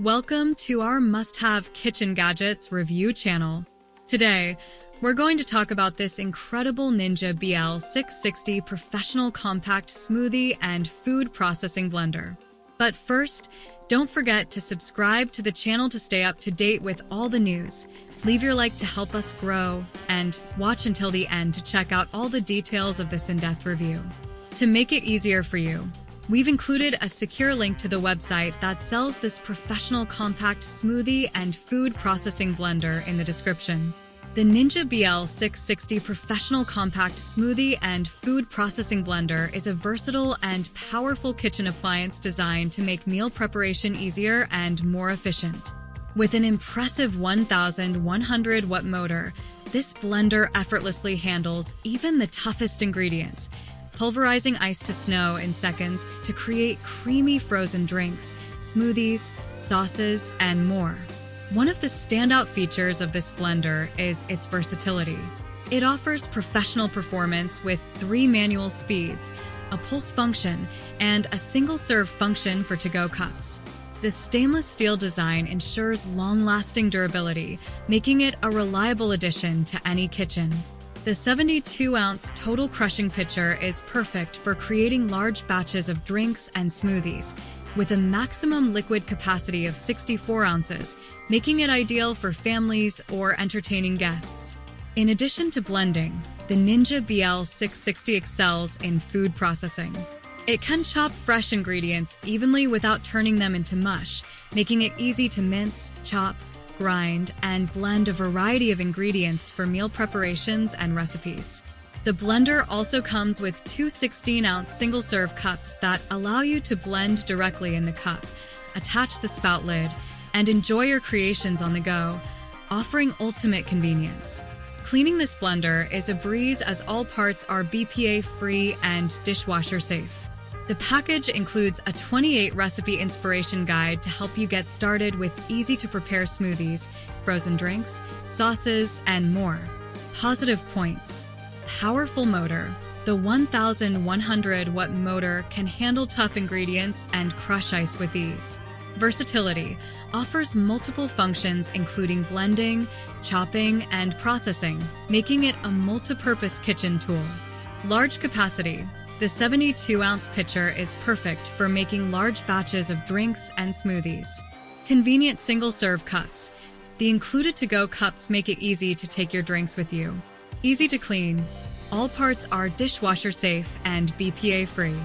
Welcome to our must-have kitchen gadgets review channel. Today, we're going to talk about this incredible Ninja BL660 professional compact smoothie and food processing blender. But first, don't forget to subscribe to the channel to stay up to date with all the news. Leave your like to help us grow, and watch until the end to check out all the details of this in-depth review. To make it easier for you, we've included a secure link to the website that sells this professional compact smoothie and food processing blender in the description. The Ninja BL660 Professional Compact Smoothie and Food Processing Blender is a versatile and powerful kitchen appliance designed to make meal preparation easier and more efficient. With an impressive 1,100-watt motor, this blender effortlessly handles even the toughest ingredients, pulverizing ice to snow in seconds to create creamy frozen drinks, smoothies, sauces, and more. One of the standout features of this blender is its versatility. It offers professional performance with 3 manual speeds, a pulse function, and a single-serve function for to-go cups. The stainless steel design ensures long-lasting durability, making it a reliable addition to any kitchen. The 72-ounce total crushing pitcher is perfect for creating large batches of drinks and smoothies, with a maximum liquid capacity of 64 ounces, making it ideal for families or entertaining guests. In addition to blending, the Ninja BL660 excels in food processing. It can chop fresh ingredients evenly without turning them into mush, making it easy to mince, chop, grind, and blend a variety of ingredients for meal preparations and recipes. The blender also comes with 2 16-ounce single-serve cups that allow you to blend directly in the cup, attach the spout lid, and enjoy your creations on the go, offering ultimate convenience. Cleaning this blender is a breeze as all parts are BPA-free and dishwasher-safe. The package includes a 28-recipe inspiration guide to help you get started with easy-to-prepare smoothies, frozen drinks, sauces, and more. Positive points. Powerful motor. The 1,100-watt motor can handle tough ingredients and crush ice with ease. Versatility. Offers multiple functions including blending, chopping, and processing, making it a multi-purpose kitchen tool. Large capacity. The 72-ounce pitcher is perfect for making large batches of drinks and smoothies. Convenient single-serve cups. The included to-go cups make it easy to take your drinks with you. Easy to clean. All parts are dishwasher-safe and BPA-free.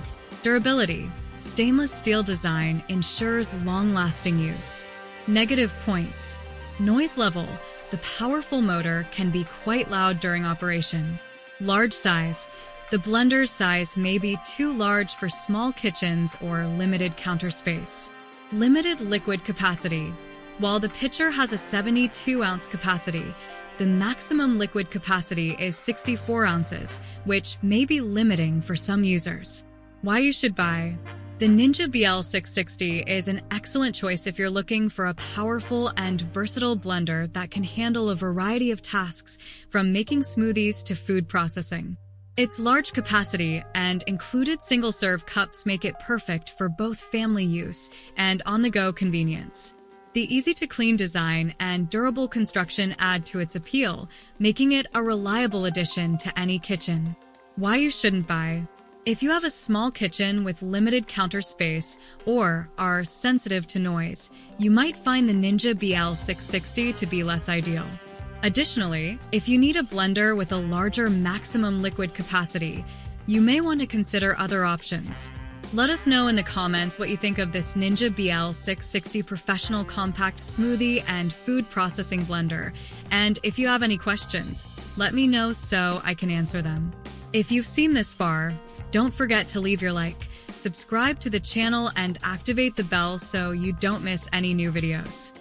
Durability. Stainless steel design ensures long-lasting use. Negative points. Noise level. The powerful motor can be quite loud during operation. Large size. The blender's size may be too large for small kitchens or limited counter space. Limited liquid capacity. While the pitcher has a 72-ounce capacity, the maximum liquid capacity is 64 ounces, which may be limiting for some users. Why you should buy? The Ninja BL660 is an excellent choice if you're looking for a powerful and versatile blender that can handle a variety of tasks, from making smoothies to food processing. Its large capacity and included single-serve cups make it perfect for both family use and on-the-go convenience. The easy-to-clean design and durable construction add to its appeal, making it a reliable addition to any kitchen. Why you shouldn't buy? If you have a small kitchen with limited counter space or are sensitive to noise, you might find the Ninja BL660 to be less ideal. Additionally, if you need a blender with a larger maximum liquid capacity, you may want to consider other options. Let us know in the comments what you think of this Ninja BL660 Professional Compact Smoothie and Food Processing Blender, and if you have any questions, let me know so I can answer them. If you've seen this far, don't forget to leave your like, subscribe to the channel, and activate the bell so you don't miss any new videos.